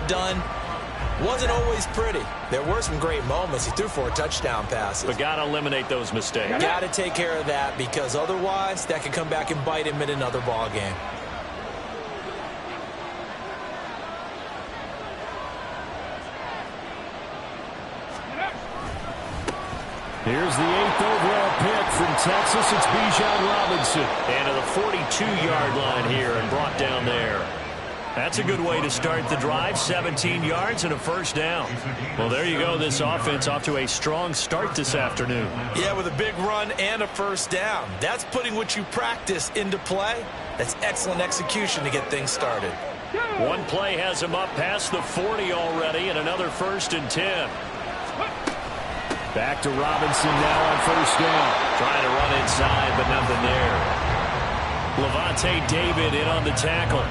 got done wasn't always pretty. There were some great moments. He threw 4 touchdown passes. But got to eliminate those mistakes. Got to take care of that, because otherwise that could come back and bite him in another ball game. Here's the 8th overall pick from Texas. It's Bijan Robinson. And to the 42-yard line here and brought down there. That's a good way to start the drive. 17 yards and a first down. Well, there you go. This offense off to a strong start this afternoon. Yeah, with a big run and a first down. That's putting what you practice into play. That's excellent execution to get things started. One play has him up past the 40 already, and another 1st and 10. Back to Robinson now on first down. Trying to run inside, but nothing there. Levante David in on the tackle.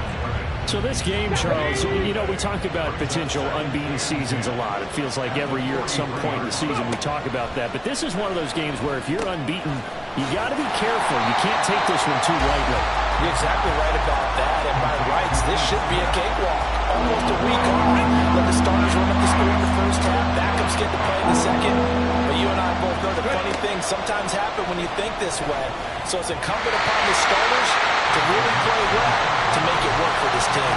So this game, Charles, you know, we talk about potential unbeaten seasons a lot. It feels like every year at some point in the season we talk about that. But this is one of those games where if you're unbeaten, you got to be careful. You can't take this one too lightly. You're exactly right about that. And by rights, this should be a cakewalk. Almost a week off. Let the starters run up the score in the first half. Backups get to play in the second. But you and I both know the funny things sometimes happen when you think this way. So it's incumbent upon the starters to really play well to make it work for this team.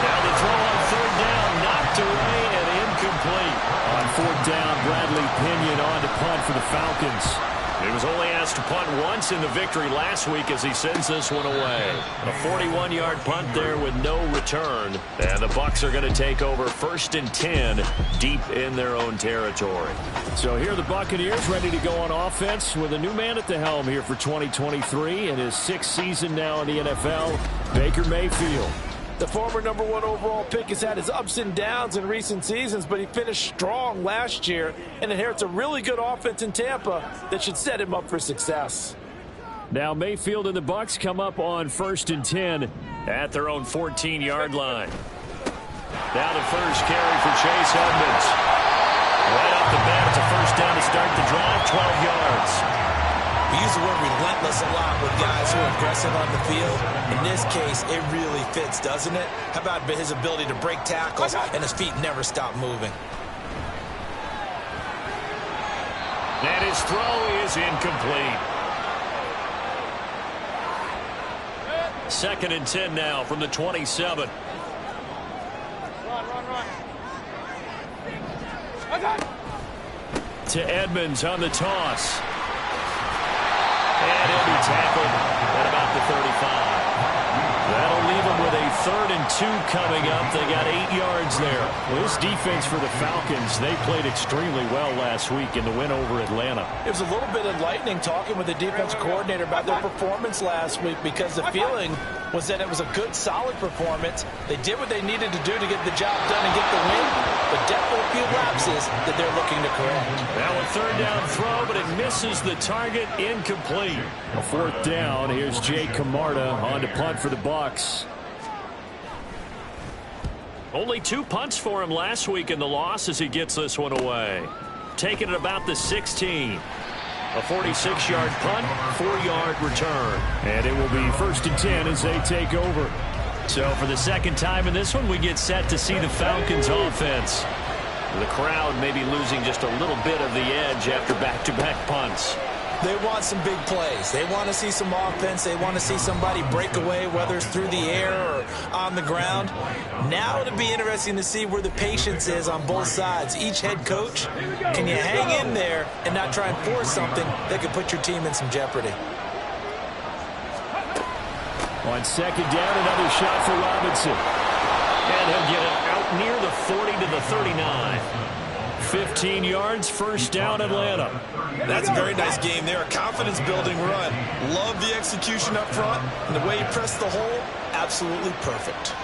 Now the throw on 3rd down, knocked away and incomplete. On 4th down, Bradley Pinion on to punt for the Falcons. He was only asked to punt once in the victory last week as he sends this one away. A 41-yard punt there with no return. And the Bucs are going to take over 1st and 10 deep in their own territory. So here are the Buccaneers ready to go on offense with a new man at the helm here for 2023 in his 6th season now in the NFL, Baker Mayfield. The former #1 overall pick has had his ups and downs in recent seasons, but he finished strong last year and inherits a really good offense in Tampa that should set him up for success. Now Mayfield and the Bucs come up on 1st and 10 at their own 14-yard line. Now the first carry for Chase Edmonds. Right off the bat, it's a first down to start the drive, 12 yards. We use the word relentless a lot with guys who are aggressive on the field. In this case, it really fits, doesn't it? How about his ability to break tackles and his feet never stop moving? And his throw is incomplete. 2nd and 10 now from the 27. To Edmonds on the toss. And he'll be tackled at about the 35. That'll leave him with a 3rd and 2 coming up. They got 8 yards there. Well, this defense for the Falcons, they played extremely well last week in the win over Atlanta. It was a little bit enlightening talking with the defense coordinator about their performance last week, because the feeling was that it was a good, solid performance. They did what they needed to do to get the job done and get the win, but definitely a few lapses that they're looking to correct. Now a 3rd down throw, but it misses the target, incomplete. A 4th down. Here's Jay Camarda on to punt for the Bucs. Only 2 punts for him last week in the loss as he gets this one away. Taking it about the 16. A 46-yard punt, 4-yard return. And it will be 1st and 10 as they take over. So for the 2nd time in this one, we get set to see the Falcons offense. The crowd maybe losing just a little bit of the edge after back-to-back punts. They want some big plays. They want to see some offense. They want to see somebody break away, whether it's through the air or on the ground. Now it'll be interesting to see where the patience is on both sides. Each head coach, can you hang in there and not try and force something that could put your team in some jeopardy? On 2nd down, another shot for Robinson. And he'll get it out near the 40 to the 39. 15 yards, 1st down, Atlanta. That's a very nice game there. A confidence-building run. Love the execution up front. And the way he pressed the hole, absolutely perfect.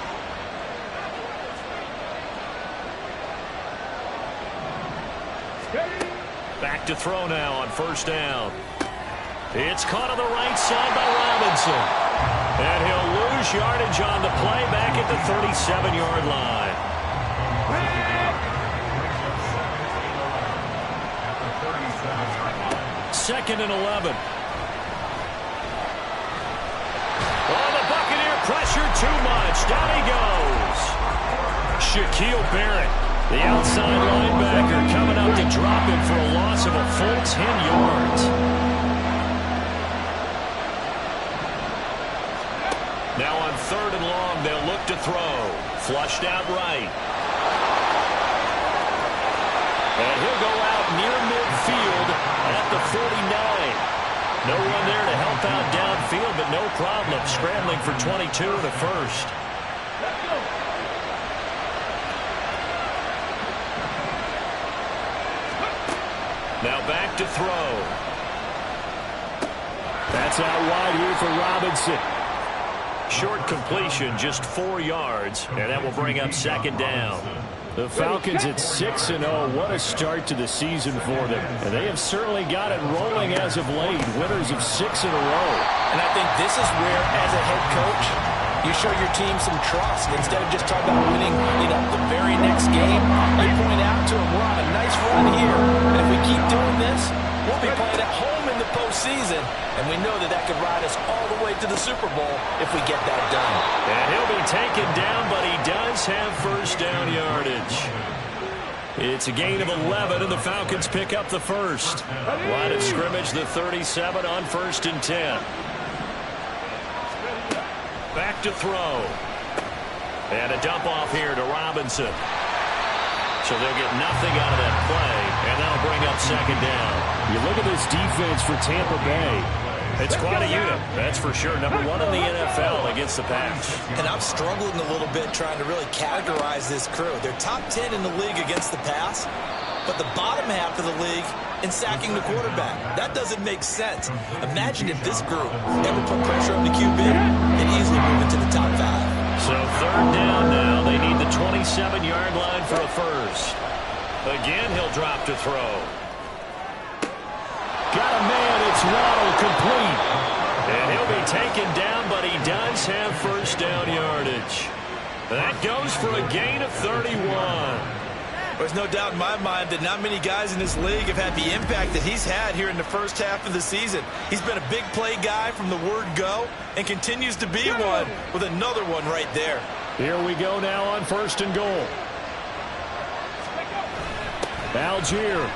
Back to throw now on 1st down. It's caught on the right side by Robinson. And he'll lose yardage on the play back at the 37-yard line. 2nd and 11. Oh, the Buccaneer pressure too much. Down he goes. Shaquille Barrett, the outside linebacker, coming up to drop it for a loss of a full 10 yards. Now on 3rd and long, they'll look to throw. Flushed out right. And he'll go out near midfield at the 49. No one there to help out downfield, but no problem scrambling for 22 in the first. Now back to throw. That's out wide here for Robinson. Short completion, just 4 yards, and that will bring up 2nd down. The Falcons at 6-0. What a start to the season for them. And they have certainly got it rolling as of late. Winners of 6 in a row. And I think this is where, as a head coach, you show your team some trust. Instead of just talking about winning, the very next game, you point out to them, we're on a nice run here. And if we keep doing this, we'll be playing at home in the postseason. And we know that that could ride us all the way to the Super Bowl if we get that done. And he'll be taken down, but he does have first down yardage. It's a gain of 11, and the Falcons pick up the first. Line of scrimmage, the 37 on 1st and 10. Back to throw. And a dump off here to Robinson. So they'll get nothing out of that play, and that'll bring up 2nd down. You look at this defense for Tampa Bay. It's quite a unit, that's for sure. Number 1 in the NFL against the pass. And I'm struggling a little bit trying to really categorize this crew. They're top 10 in the league against the pass, but the bottom half of the league in sacking the quarterback. That doesn't make sense. Imagine if this group ever put pressure on the QB, they'd easily move into the top 5. So 3rd down now. They need the 27-yard line for a first. Again, he'll drop to throw. Got a man. It's Waddle, complete. And he'll be taken down, but he does have first down yardage. That goes for a gain of 31. There's no doubt in my mind that not many guys in this league have had the impact that he's had here in the first half of the season. He's been a big play guy from the word go and continues to be one with another one right there. Here we go now on 1st and goal. Algier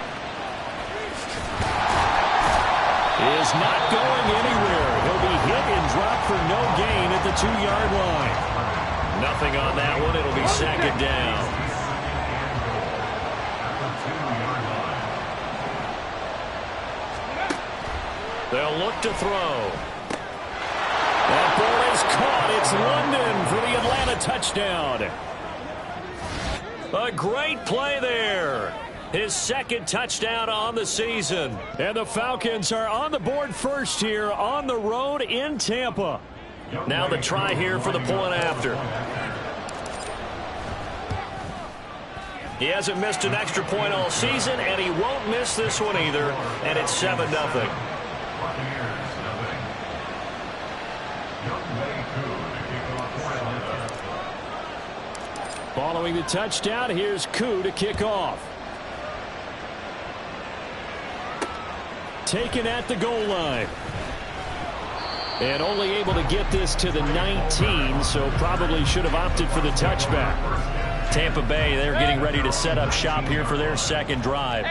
is not going anywhere. He'll be hit and dropped for no gain at the 2-yard line. Nothing on that one. It'll be 2nd down. They'll look to throw. That ball is caught. It's London for the Atlanta touchdown. A great play there. His 2nd touchdown on the season. And the Falcons are on the board first here on the road in Tampa. Now the try here for the point after. He hasn't missed an extra point all season, and he won't miss this one either. And it's 7-0. Following the touchdown, here's Koo to kick off. Taken at the goal line. And only able to get this to the 19, so probably should have opted for the touchback. Tampa Bay, they're getting ready to set up shop here for their 2nd drive.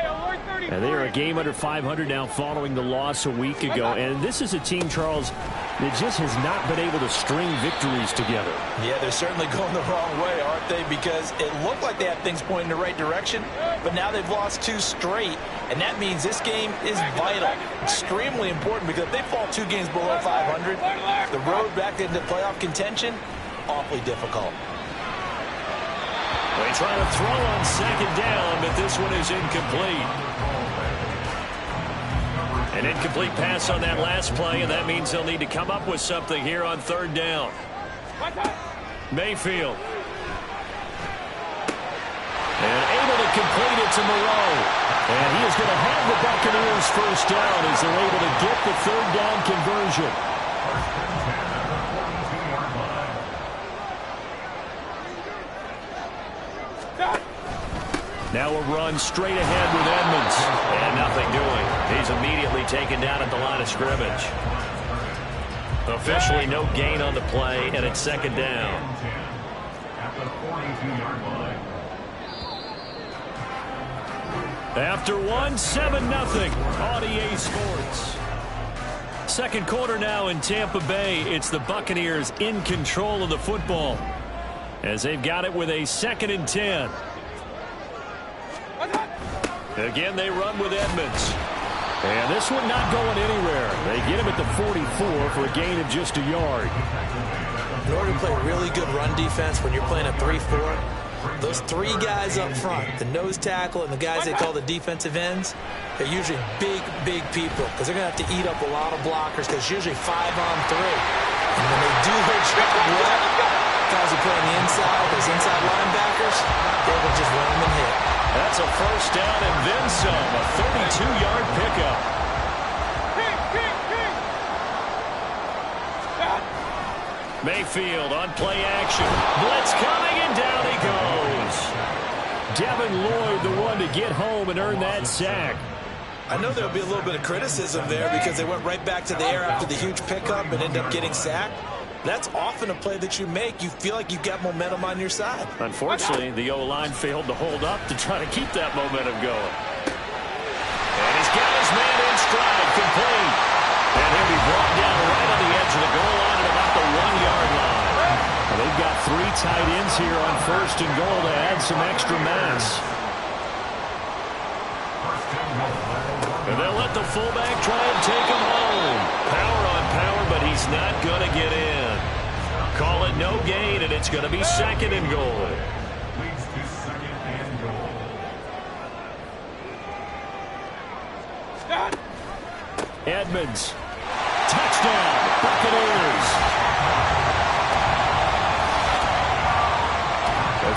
And they are a game under 500 now following the loss a week ago. And this is a team, Charles, that just has not been able to string victories together. Yeah, they're certainly going the wrong way, aren't they? Because it looked like they had things pointing in the right direction, but now they've lost 2 straight. And that means this game is vital, extremely important, because if they fall 2 games below 500, the road back into playoff contention, awfully difficult. They try to throw on 2nd down, but this one is incomplete. An incomplete pass on that last play, and that means they'll need to come up with something here on 3rd down. Mayfield. And able to complete it to Moreau. And he is going to have the Buccaneers first down as they're able to get the 3rd down conversion. Now a run straight ahead with Edmonds. And nothing doing. He's immediately taken down at the line of scrimmage. Officially no gain on the play, and it's 2nd down. At the 42-yard line. After one, 7-0 on EA Sports. Second quarter now in Tampa Bay. It's the Buccaneers in control of the football as they've got it with a 2nd and 10. Again, they run with Edmonds. And this one not going anywhere. They get him at the 44 for a gain of just a yard. In order to play really good run defense when you're playing a 3-4, those 3 guys up front, the nose tackle and the guys they call the defensive ends, they're usually big people because they're going to have to eat up a lot of blockers because it's usually 5 on 3. And when they do hit well, guys who play on the inside, those inside linebackers, they will just run them and hit. That's a first down and then some, a 32-yard pickup. Mayfield on play action. Blitz coming, and down he goes. Devin Lloyd, the one to get home and earn that sack. I know there'll be a little bit of criticism there because they went right back to the air after the huge pickup and ended up getting sacked. That's often a play that you make. You feel like you've got momentum on your side. Unfortunately, the O-line failed to hold up to try to keep that momentum going. And he's got his man in stride, complete. And he'll be brought down right on the edge of the goal line at about the 1-yard line. Well, they've got 3 tight ends here on 1st and goal to add some extra mass. And they'll let the fullback try and take him home. Power on power, but he's not going to get in. Call it no gain, and it's going to be 2nd and goal. Edmonds. Touchdown, Buccaneers.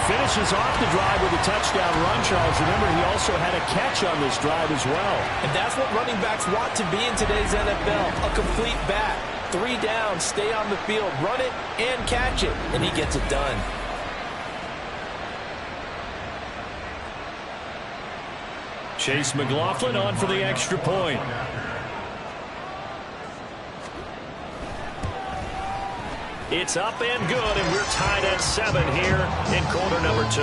Finishes off the drive with a touchdown run, Charles. Remember, he also had a catch on this drive as well. And that's what running backs want to be in today's NFL, a complete back. 3 down, stay on the field, run it, and catch it, and he gets it done. Chase McLaughlin on for the extra point. It's up and good, and we're tied at 7 here in quarter number 2.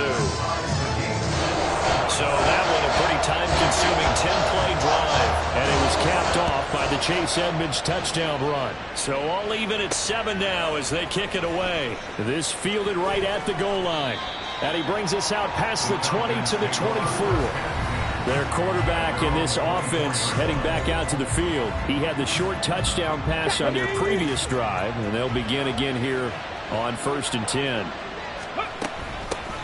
So that one a pretty time-consuming 10-play drive. And it was capped off by the Chase Edmonds touchdown run. So all even at 7 now as they kick it away. This fielded right at the goal line. And he brings us out past the 20 to the 24. Their quarterback in this offense heading back out to the field. He had the short touchdown pass on their previous drive, and they'll begin again here on 1st and 10.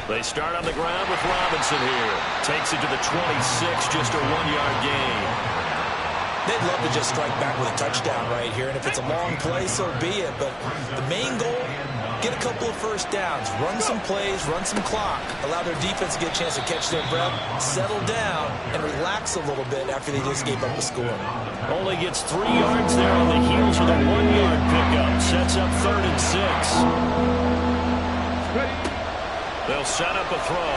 They start on the ground with Robinson here. Takes it to the 26, just a 1-yard gain. They'd love to just strike back with a touchdown right here, and if it's a long play, so be it. But the main goal, get a couple of first downs, run some plays, run some clock, allow their defense to get a chance to catch their breath, settle down, and relax a little bit after they just gave up a score. Only gets 3 yards there on the heels of a 1-yard pickup. Sets up 3rd and 6. They'll set up a throw.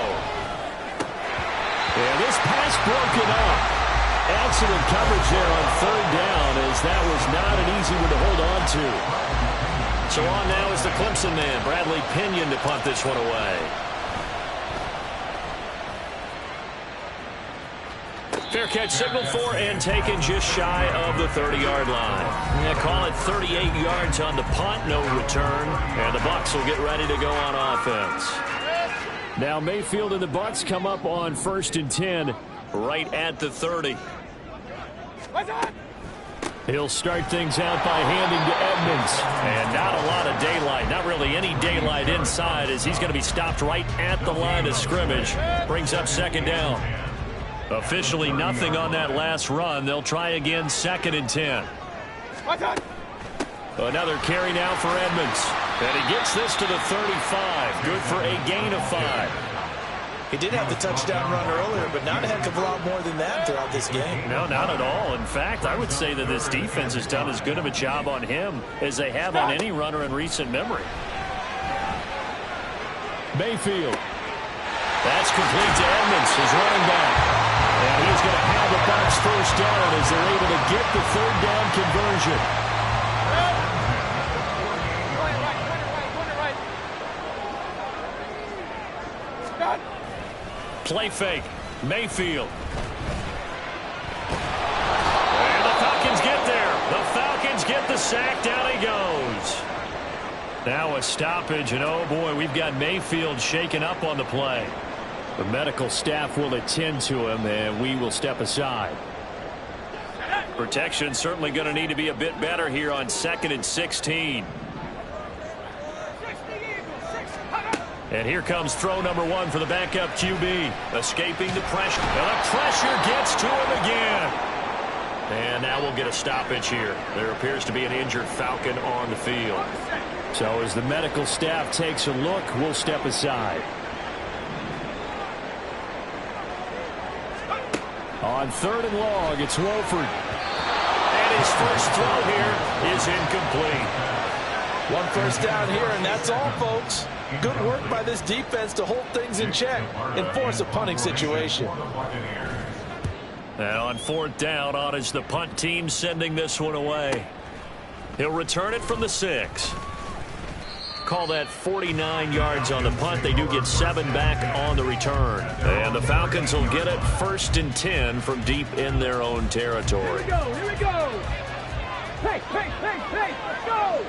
And this pass broken up. Excellent coverage there on 3rd down, as that was not an easy one to hold on to. So on now is the Clemson man, Bradley Pinion, to punt this one away. Fair catch signaled for and taken just shy of the 30-yard line. They call it 38 yards on the punt, no return, and the Bucs will get ready to go on offense. Now Mayfield and the Bucs come up on 1st and 10 right at the 30. He'll start things out by handing to Edmonds. And not a lot of daylight, not really any daylight inside, as he's going to be stopped right at the line of scrimmage. Brings up 2nd down. Officially nothing on that last run. They'll try again 2nd and 10. Another carry now for Edmonds. And he gets this to the 35. Good for a gain of 5. He did have the touchdown run earlier, but not a heck of a lot more than that throughout this game. No, not at all. In fact, I would say that this defense has done as good of a job on him as they have on any runner in recent memory. Mayfield. That's complete to Edmonds, his running back. And he's going to have the Bucs first down as they're able to get the 3rd down conversion. Play fake. Mayfield. And the Falcons get there. The Falcons get the sack. Down he goes. Now a stoppage, and oh boy, we've got Mayfield shaken up on the play. The medical staff will attend to him, and we will step aside. Protection certainly going to need to be a bit better here on 2nd and 16. And here comes throw number 1 for the backup QB. Escaping the pressure. And the pressure gets to him again. And now we'll get a stoppage here. There appears to be an injured Falcon on the field. So as the medical staff takes a look, we'll step aside. On 3rd and long, it's Wolford. And his first throw here is incomplete. 1 first down here, and that's all, folks. Good work by this defense to hold things in check and force a punting situation. And on 4th down, on is the punt team sending this one away. He'll return it from the 6. Call that 49 yards on the punt. They do get 7 back on the return. And the Falcons will get it 1st and 10 from deep in their own territory. Here we go, here we go. Hey, go.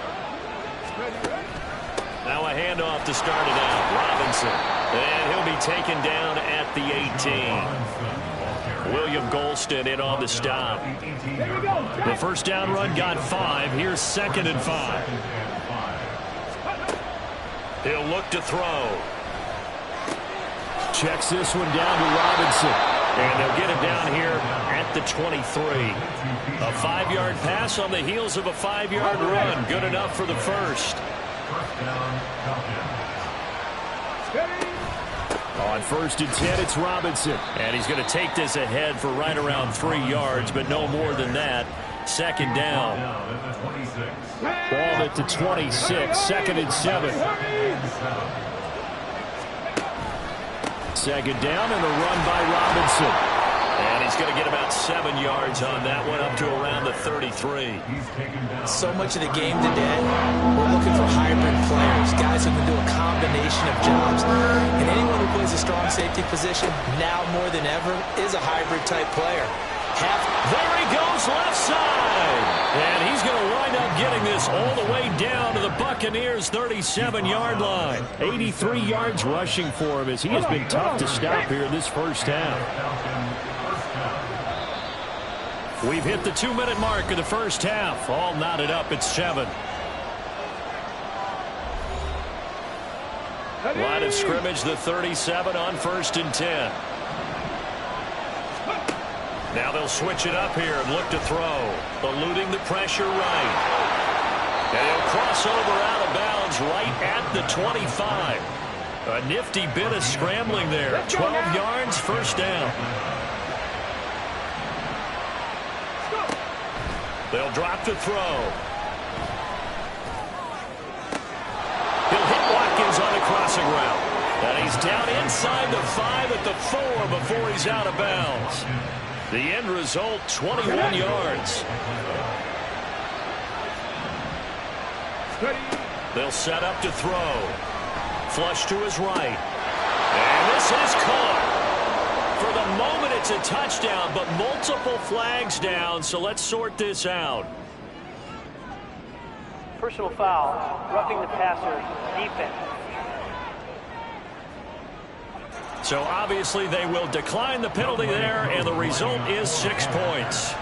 Now a handoff to start it out. Robinson. And he'll be taken down at the 18. William Golston in on the stop. The first down run got 5. Here's 2nd and 5. He'll look to throw. Checks this one down to Robinson. And they'll get it down here at the 23. A 5-yard pass on the heels of a 5-yard run. Good enough for the first. On 1st and 10, it's Robinson. And he's going to take this ahead for right around 3 yards, but no more than that. 2nd down. Ball at the 26, 2nd and 7. 2nd down and a run by Robinson. And he's going to get about 7 yards on that one, up to around the 33. So much of the game today, we're looking for hybrid players, guys who can do a combination of jobs. And anyone who plays a strong safety position, now more than ever, is a hybrid type player. There he goes, left side. And he's going to wind up getting this all the way down to the Buccaneers' 37-yard line. 83 yards rushing for him as he has been tough to stop here in this first half. We've hit the 2-minute mark of the first half. All knotted up at 7. Line of scrimmage, the 37 on 1st and 10. Now they'll switch it up here and look to throw. Eluding the pressure right. And he'll cross over out of bounds right at the 25. A nifty bit of scrambling there. 12 yards, first down. They'll drop to throw. He'll hit Watkins on a crossing route. And he's down inside the 5 at the 4 before he's out of bounds. The end result, 21 yards. They'll set up to throw. Flush to his right. And this is caught. For the moment, it's a touchdown, but multiple flags down, so let's sort this out. Personal foul, roughing the passer, defense. So obviously they will decline the penalty there, and the result is 6 points.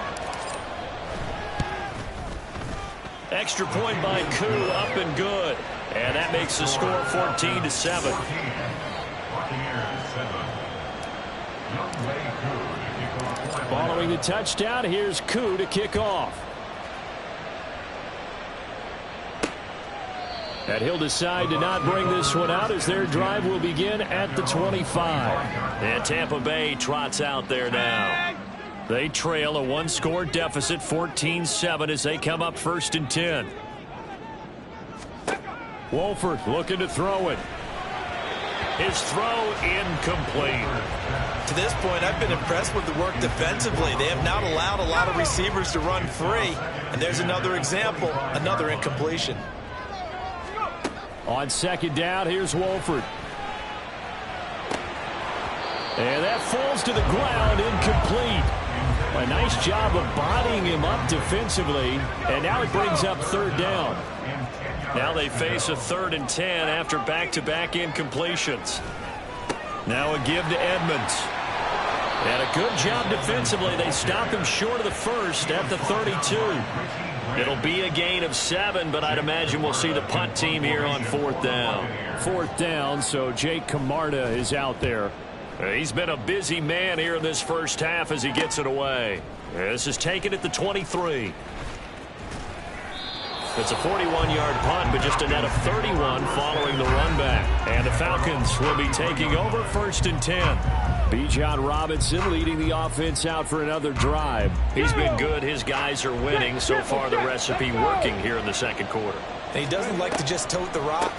Extra point by Koo, up and good. And that makes the score 14-7. Following the touchdown, here's Koo to kick off. And he'll decide to not bring this one out as their drive will begin at the 25. And Tampa Bay trots out there now. They trail a 1-score deficit, 14-7, as they come up 1st and 10. Wolford looking to throw it. His throw incomplete. To this point, I've been impressed with the work defensively. They have not allowed a lot of receivers to run free. And there's another example, another incompletion. On 2nd down, here's Wolford. And that falls to the ground, incomplete. A nice job of bodying him up defensively, and now it brings up third down. Now they face a 3rd and 10 after back-to-back incompletions. Now a give to Edmonds. And a good job defensively. They stop him short of the first at the 32. It'll be a gain of 7, but I'd imagine we'll see the punt team here on 4th down. 4th down, so Jake Camarda is out there. He's been a busy man here in this first half as he gets it away. This is taken at the 23. It's a 41-yard punt, but just a net of 31 following the run back. And the Falcons will be taking over 1st and 10. Bijan Robinson leading the offense out for another drive. He's been good. His guys are winning. So far, the recipe working here in the 2nd quarter. And he doesn't like to just tote the rock.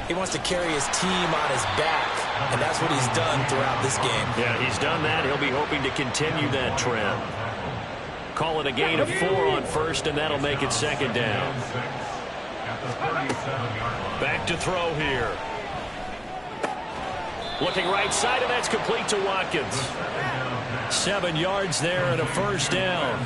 He wants to carry his team on his back, and that's what he's done throughout this game. Yeah, he's done that. He'll be hoping to continue that trend. Call it a gain of 4 on 1st, and that'll make it 2nd down. Back to throw here. Looking right side, and that's complete to Watkins. 7 yards there and a 1st down.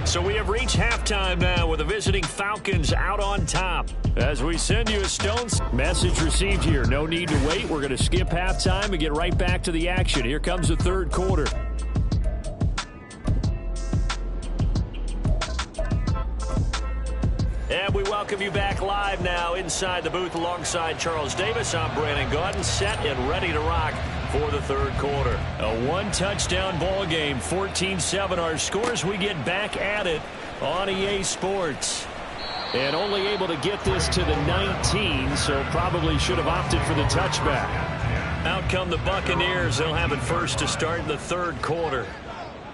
So we have reached halftime now with the visiting Falcons out on top. As we send you a Stones message received here. No need to wait. We're going to skip halftime and get right back to the action. Here comes the 3rd quarter. And we welcome you back live now inside the booth alongside Charles Davis. I'm Brandon Gaudin, set and ready to rock for the 3rd quarter. A 1-touchdown ball game, 14-7 our scores. We get back at it on EA Sports. And only able to get this to the 19, so probably should have opted for the touchback. Out come the Buccaneers. They'll have it first to start the 3rd quarter.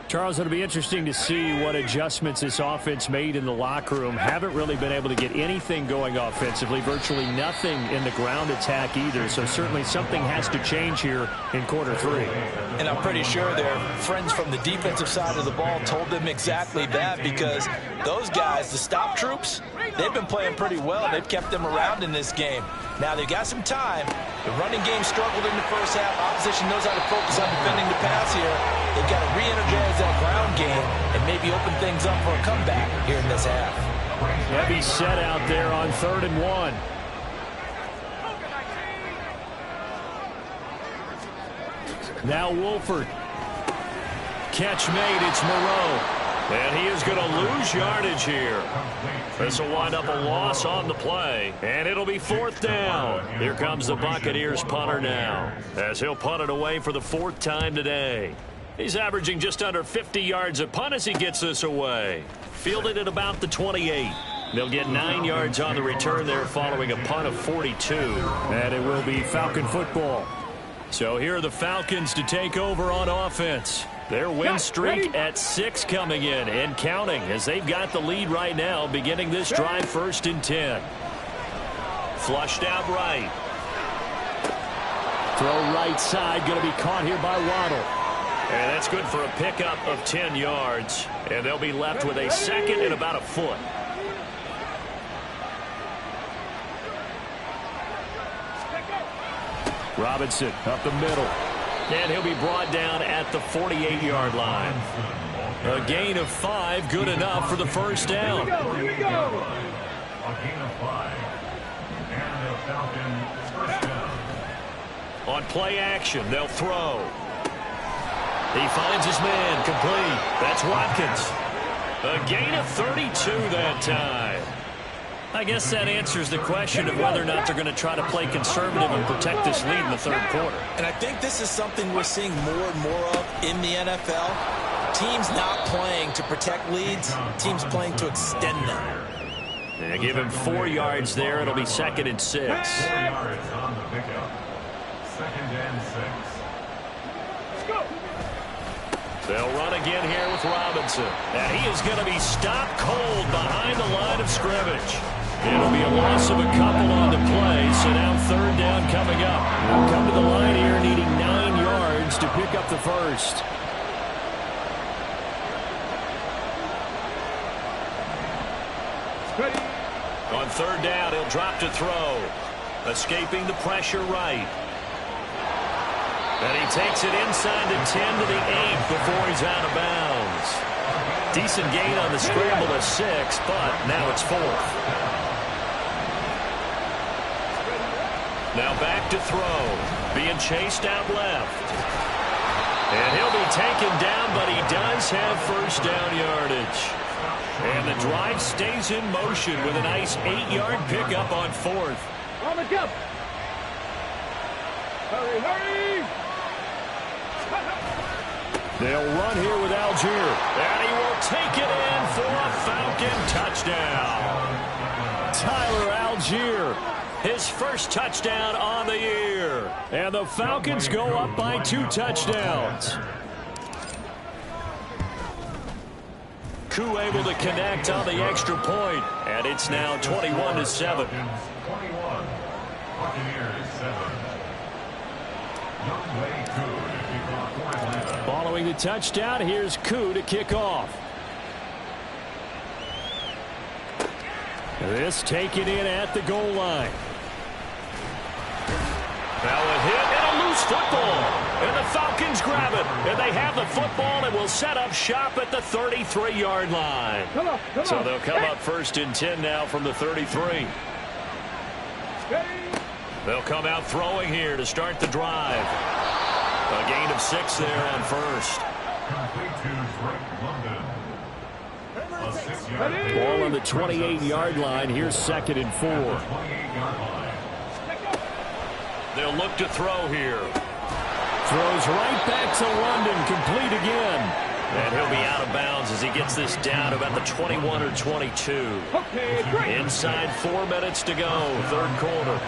Charles, it'll be interesting to see what adjustments this offense made in the locker room. Haven't really been able to get anything going offensively. Virtually nothing in the ground attack either. So certainly something has to change here in quarter 3. And I'm pretty sure their friends from the defensive side of the ball told them exactly that, because those guys, the stop troops, they've been playing pretty well. They've kept them around in this game. Now they've got some time. The running game struggled in the first half. Opposition knows how to focus on defending the pass here. They've got to re-energize that ground game and maybe open things up for a comeback here in this half. Heavy set out there on 3rd and 1. Now Wolford. Catch made. It's Moreau. And he is going to lose yardage here. This will wind up a loss on the play. And it'll be 4th down. Here comes the Buccaneers punter now, as he'll punt it away for the 4th time today. He's averaging just under 50 yards a punt as he gets this away. Fielded at about the 28. They'll get 9 yards on the return there following a punt of 42. And it will be Falcon football. So here are the Falcons to take over on offense. Their win streak at 6 coming in and counting, as they've got the lead right now beginning this drive 1st and 10. Flushed out right. Throw right side, going to be caught here by Waddle. And that's good for a pickup of 10 yards. And they'll be left with a 2nd and about a foot. Robinson up the middle. And he'll be brought down at the 48-yard line. A gain of 5, good enough for the 1st down. Here we go. A gain of 5. And the Falcons first down. On play action, they'll throw. He finds his man, complete. That's Watkins. A gain of 32 that time. I guess that answers the question of whether or not they're going to try to play conservative and protect this lead in the 3rd quarter. And I think this is something we're seeing more and more of in the NFL. Teams not playing to protect leads, teams playing to extend them. They give him 4 yards there. It'll be 2nd and 6. 4 yards on the pickup. 2nd and 6. They'll run again here with Robinson. And he is going to be stopped cold behind the line of scrimmage. It'll be a loss of a couple on the play, so now 3rd down coming up. We'll come to the line here needing 9 yards to pick up the 1st. Ready. On on third down, he'll drop to throw. Escaping the pressure right. And he takes it inside the 10 to the 8 before he's out of bounds. Decent gain on the scramble of 6, but now it's 4th. Now back to throw. Being chased out left. And he'll be taken down, but he does have first down yardage. And the drive stays in motion with a nice 8-yard pickup on 4th. On the jump. Hurry, hurry. They'll run here with Algier. And he will take it in for a Falcon touchdown. Tyler Algier. His first touchdown on the year. And the Falcons go up by 2 touchdowns. Koo able to connect on the extra point. And it's now 21-7. 21. Buccaneers 7. Youngway Koo to kick off for Atlanta. Following the touchdown, here's Koo to kick off. This taken in at the goal line. Now a hit and a loose football. And the Falcons grab it. And they have the football and will set up shop at the 33-yard line. Come on. So they'll come up 1st and 10 now from the 33. They'll come out throwing here to start the drive. A gain of 6 there on 1st. Complete to Drake London. A 6-yard Ball on the 28-yard line. Here's 2nd and 4. 28-yard line. They'll look to throw here. Throws right back to London. Complete again. And he'll be out of bounds as he gets this down about the 21 or 22. Okay, great. Inside 4 minutes to go, 3rd quarter.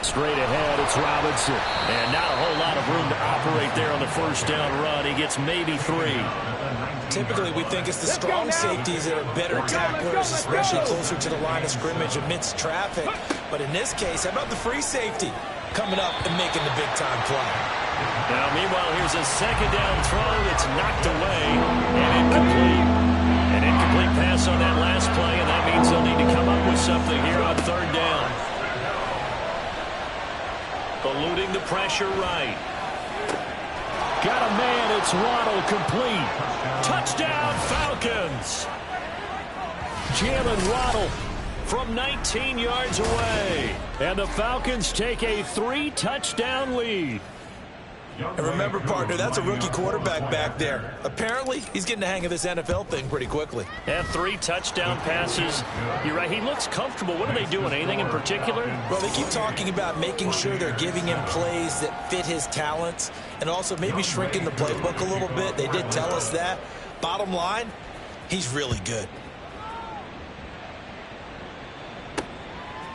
Straight ahead, it's Robinson. And not a whole lot of room to operate there on the first down run. He gets maybe 3. Typically, we think it's the strong safeties that are better tacklers, especially closer to the line of scrimmage amidst traffic. But in this case, how about the free safety coming up and making the big-time play? Now, meanwhile, here's a 2nd down throw. It's knocked away and incomplete. An incomplete pass on that last play, and that means they'll need to come up with something here on 3rd down. Eluding the pressure right. Got a man. It's Waddle. Complete. Touchdown, Falcons. Jalen Waddle. From 19 yards away. And the Falcons take a 3-touchdown lead. And remember, partner, that's a rookie quarterback back there. Apparently, he's getting the hang of this NFL thing pretty quickly. And 3 touchdown passes. You're right, he looks comfortable. What are they doing? Anything in particular? Well, they keep talking about making sure they're giving him plays that fit his talents and also maybe shrinking the playbook a little bit. They did tell us that. Bottom line, he's really good.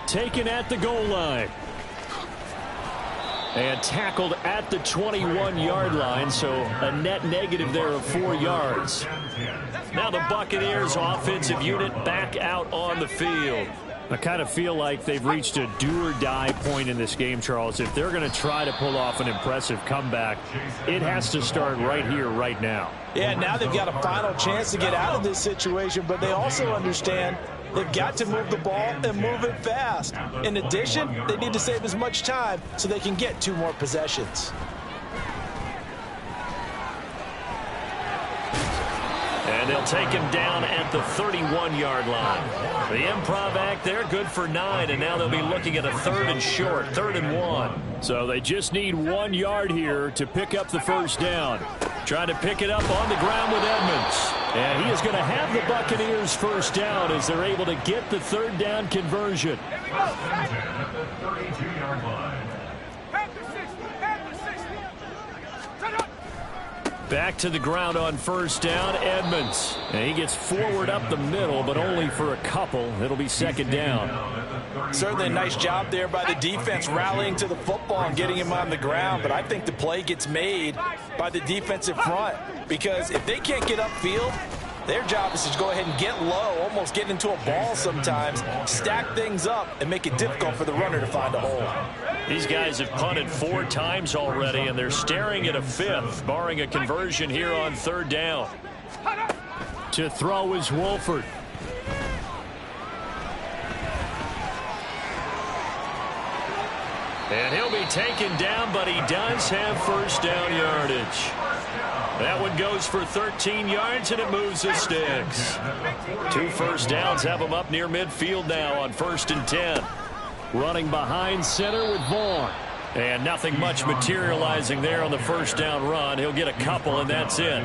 Taken at the goal line. And tackled at the 21-yard line, so a net negative there of 4 yards. Now the Buccaneers offensive unit back out on the field. I kind of feel like they've reached a do-or-die point in this game, Charles. If they're going to try to pull off an impressive comeback, it has to start right here, right now. Yeah, now they've got a final chance to get out of this situation, but they also understand they've got to move the ball and move it fast. In addition, they need to save as much time so they can get 2 more possessions. And they'll take him down at the 31-yard line. The improv act there, good for 9, and now they'll be looking at a 3rd and short, 3rd and 1. So they just need 1 yard here to pick up the first down. Trying to pick it up on the ground with Edmonds. And he is going to have the Buccaneers first down as they're able to get the 3rd down conversion. At the 32-yard line. Back to the ground on first down, Edmonds. And he gets forward up the middle, but only for a couple. It'll be 2nd down. Certainly a nice job there by the defense rallying to the football and getting him on the ground. But I think the play gets made by the defensive front because if they can't get upfield, their job is to go ahead and get low, almost get into a ball sometimes, stack things up, and make it difficult for the runner to find a hole. These guys have punted 4 times already, and they're staring at a 5th, barring a conversion here on 3rd down. To throw is Wolford. And he'll be taken down, but he does have first down yardage. That one goes for 13 yards, and it moves the sticks. 2 first downs have him up near midfield now on 1st and 10. Running behind center with Vaughn. And nothing much materializing there on the first down run. He'll get a couple, and that's it.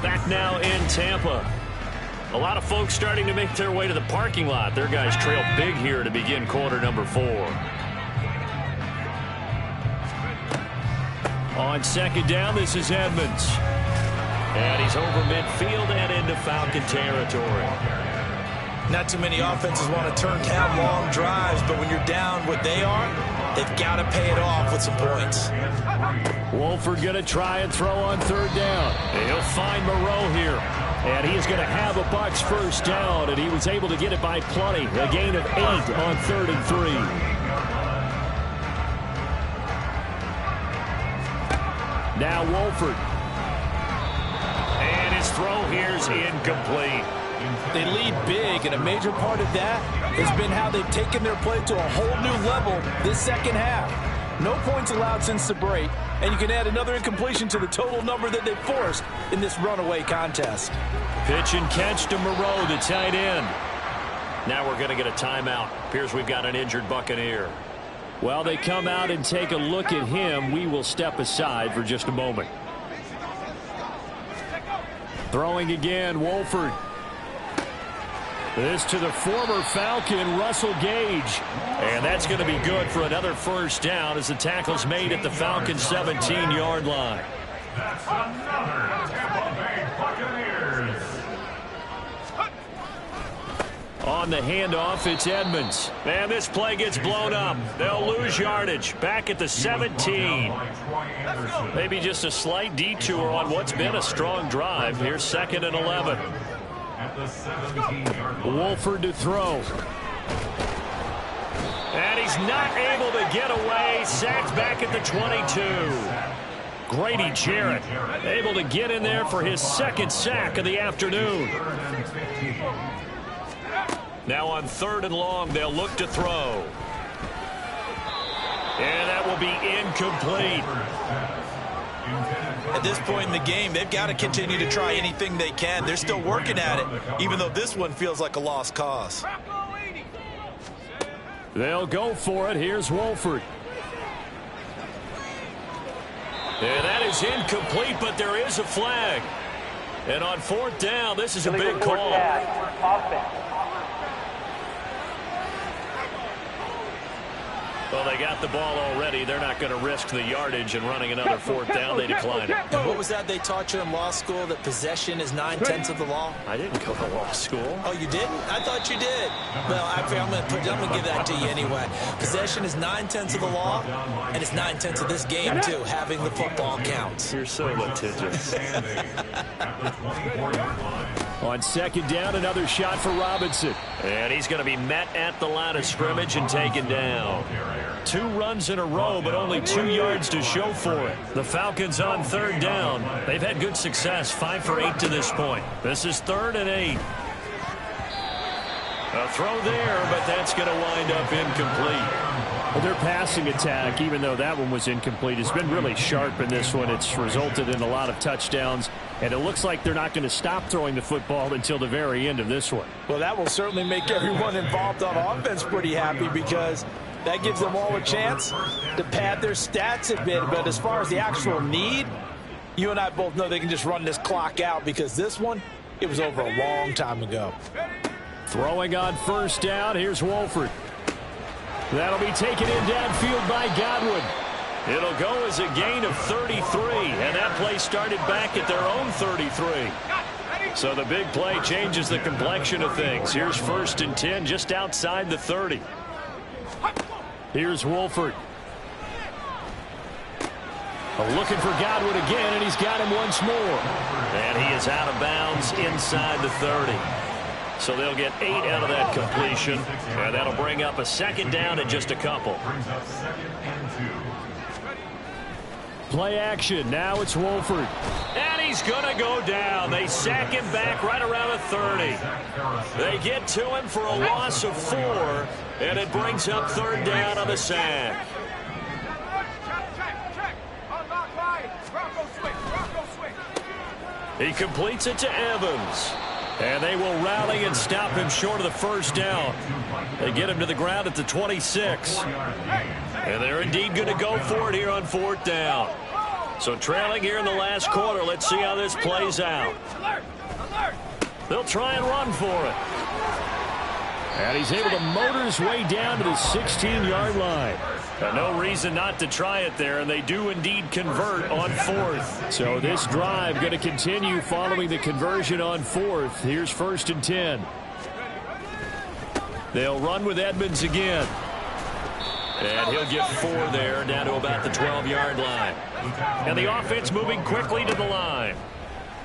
Back now in Tampa. A lot of folks starting to make their way to the parking lot. Their guys trail big here to begin quarter number 4. On 2nd down, this is Edmonds. And he's over midfield and into Falcon territory. Not too many offenses want to turn down long drives, but when you're down what they are, they've got to pay it off with some points. Wolford going to try and throw on 3rd down. And he'll find Moreau here. And he's going to have a Bucs first down, and he was able to get it by plenty. A gain of 8 on 3rd and 3. Now Wolford. And his throw here's incomplete. They lead big, and a major part of that has been how they've taken their play to a whole new level this second half. No points allowed since the break, and you can add another incompletion to the total number that they've forced in this runaway contest. Pitch and catch to Moreau, the tight end. Now we're going to get a timeout. Appears we've got an injured Buccaneer. While they come out and take a look at him, we will step aside for just a moment. Throwing again, Wolford. This to the former Falcon, Russell Gage. And that's going to be good for another first down as the tackle's made at the Falcons' 17-yard line. That's another Tampa Bay Buccaneers. On the handoff, it's Edmonds. Man, this play gets blown up. They'll lose yardage. Back at the 17. Maybe just a slight detour on what's been a strong drive. Here's 2nd and 11. Wolford to throw. And he's not able to get away. Sacked back at the 22. Grady Jarrett able to get in there for his 2nd sack of the afternoon. Now on 3rd and long, they'll look to throw. And that will be incomplete. At this point in the game, they've got to continue to try anything they can. They're still working at it, even though this one feels like a lost cause. They'll go for it. Here's Wolford. And that is incomplete, but there is a flag. And on 4th down, this is a big call. Offense. Well, they got the ball already. They're not going to risk the yardage and running another 4th down. They decline it. What was that they taught you in law school, that possession is 9/10 of the law? I didn't go to law school. Oh, you didn't? I thought you did. Well, I'm going to give that to you anyway. Possession is 9/10 of the law, and it's 9/10 of this game, too. Having the football counts. You're so litigious. On 2nd down, another shot for Robinson. And he's going to be met at the line of scrimmage and taken down. 2 runs in a row, but only 2 yards to show for it. The Falcons on 3rd down. They've had good success, 5 for 8 to this point. This is 3rd and 8. A throw there, but that's going to wind up incomplete. Well, their passing attack, even though that one was incomplete, has been really sharp in this one. It's resulted in a lot of touchdowns, and it looks like they're not going to stop throwing the football until the very end of this one. Well, that will certainly make everyone involved on offense pretty happy, because that gives them all a chance to pad their stats a bit. But as far as the actual need, you and I both know they can just run this clock out, because this one, it was over a long time ago. Throwing on 1st down, here's Wolford. That'll be taken in downfield by Godwin. It'll go as a gain of 33, and that play started back at their own 33. So the big play changes the complexion of things. Here's 1st and 10 just outside the 30. Here's Wolford. Looking for Godwin again, and he's got him once more. And he is out of bounds inside the 30. So they'll get 8 out of that completion, and that'll bring up a 2nd down and just a couple. Play action. Now it's Wolford. And he's going to go down. They sack him back right around the 30. They get to him for a loss of 4, and it brings up 3rd down on the sack. He completes it to Evans. And they will rally and stop him short of the 1st down. They get him to the ground at the 26. And they're indeed going to go for it here on 4th down. So trailing here in the last quarter. Let's see how this plays out. They'll try and run for it. And he's able to motor his way down to the 16-yard line. No reason not to try it there, and they do indeed convert on 4th. So this drive going to continue following the conversion on 4th. Here's 1st and 10. They'll run with Edmonds again. And he'll get 4 there, down to about the 12-yard line. And the offense moving quickly to the line.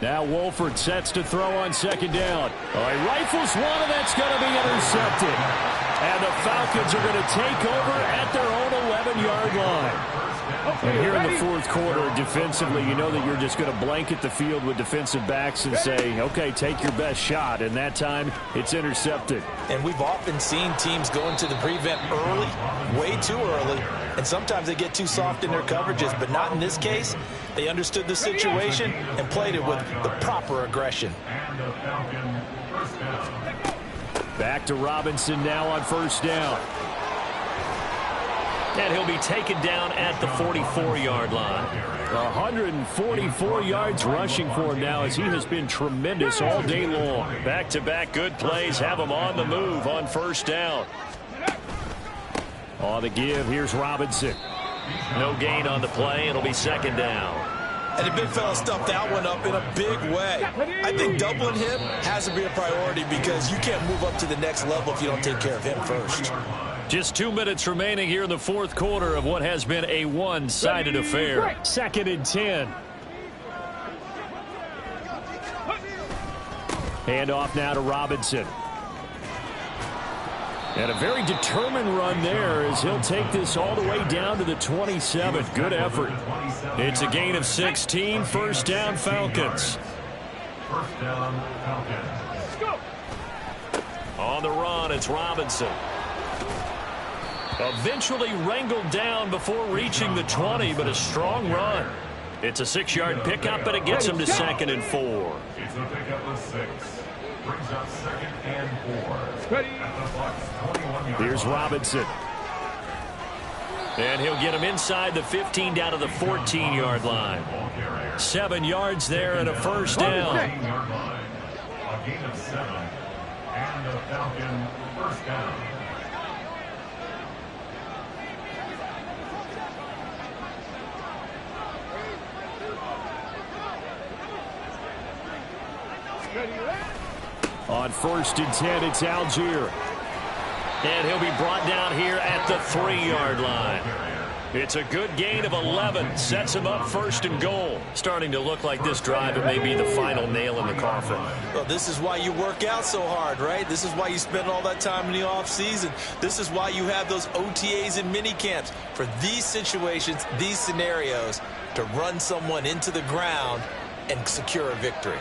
Now Wolford sets to throw on 2nd down. He rifles one, and that's going to be intercepted. And the Falcons are going to take over at their own 11-yard line. And here in the 4th quarter, defensively, you know that you're just going to blanket the field with defensive backs and say, okay, take your best shot. And that time, it's intercepted. And we've often seen teams go into the prevent early, way too early, and sometimes they get too soft in their coverages, but not in this case. They understood the situation and played it with the proper aggression. Back to Robinson now on 1st down. And he'll be taken down at the 44-yard line. 144 yards rushing for him now as he has been tremendous all day long. Back-to-back good plays have him on the move on 1st down. On the give, here's Robinson. No gain on the play. It'll be 2nd down. And the big fella stuffed that one up in a big way. I think doubling him has to be a priority because you can't move up to the next level if you don't take care of him first. Just 2 minutes remaining here in the 4th quarter of what has been a one-sided affair. 2nd and 10. Hand off now to Robinson. And a very determined run there as he'll take this all the way down to the 27. Good effort. It's a gain of 16. 1st down, Falcons. 1st down, Falcons. On the run, it's Robinson. Eventually wrangled down before reaching the 20, but a strong run. It's a 6-yard pickup, and it gets him to 2nd and 4. It's a pickup of 6. Brings up 2nd and 4. At the Bucks 21-yard Here's Robinson. And he'll get him inside the 15 down to the 14-yard line. 7 yards there and a 1st down. A gain of 7. And a Falcon 1st down. On 1st and 10, it's Algier. And he'll be brought down here at the 3-yard line. It's a good gain of 11. Sets him up 1st and goal. Starting to look like this drive, it may be the final nail in the coffin. Well, this is why you work out so hard, right? This is why you spend all that time in the offseason. This is why you have those OTAs and mini camps for these situations, these scenarios, to run someone into the ground and secure a victory.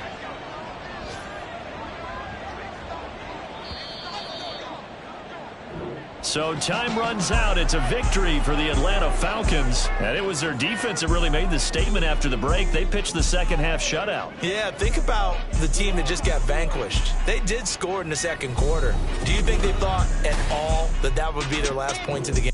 So time runs out. It's a victory for the Atlanta Falcons. And it was their defense that really made the statement after the break. They pitched the second half shutout. Yeah, think about the team that just got vanquished. They did score in the 2nd quarter. Do you think they thought at all that that would be their last points of the game?